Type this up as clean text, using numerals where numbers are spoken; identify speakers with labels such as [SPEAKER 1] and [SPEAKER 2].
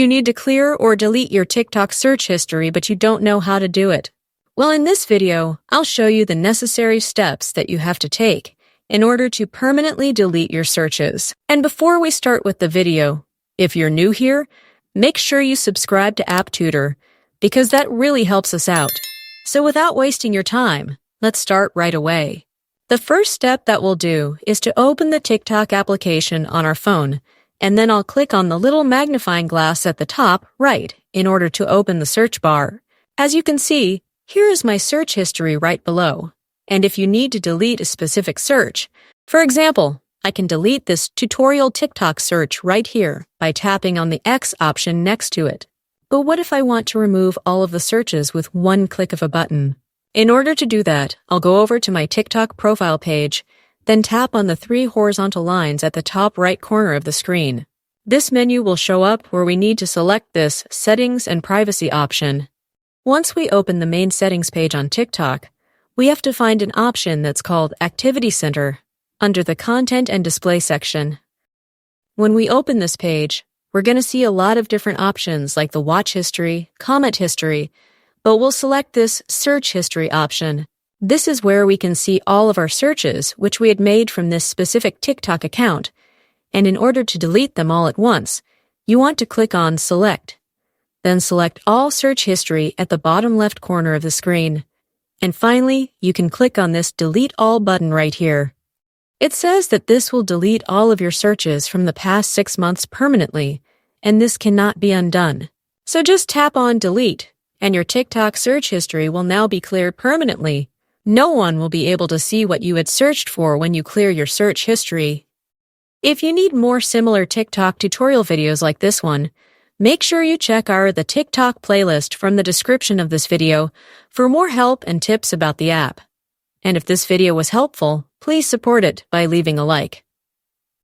[SPEAKER 1] You need to clear or delete your TikTok search history, but you don't know how to do it. Well, in this video, I'll show you the necessary steps that you have to take in order to permanently delete your searches. And before we start with the video, if you're new here, make sure you subscribe to App Tutor because that really helps us out. So without wasting your time, let's start right away. The first step that we'll do is to open the TikTok application on our phone, and then I'll click on the little magnifying glass at the top right in order to open the search bar. As you can see, here is my search history right below. And if you need to delete a specific search, for example, I can delete this tutorial TikTok search right here by tapping on the X option next to it. But what if I want to remove all of the searches with one click of a button? In order to do that, I'll go over to my TikTok profile page, then tap on the 3 horizontal lines at the top right corner of the screen. This menu will show up where we need to select this Settings and Privacy option. Once we open the main settings page on TikTok, we have to find an option that's called Activity Center under the Content and Display section. When we open this page, we're going to see a lot of different options like the watch history, comment history, but we'll select this Search History option. This is where we can see all of our searches which we had made from this specific TikTok account, and in order to delete them all at once, you want to click on Select. Then select All Search History at the bottom left corner of the screen. And finally, you can click on this Delete All button right here. It says that this will delete all of your searches from the past 6 months permanently, and this cannot be undone. So just tap on Delete, and your TikTok search history will now be cleared permanently. No one will be able to see what you had searched for when you clear your search history. If you need more similar TikTok tutorial videos like this one, make sure you check the TikTok playlist from the description of this video for more help and tips about the app. And if this video was helpful, please support it by leaving a like.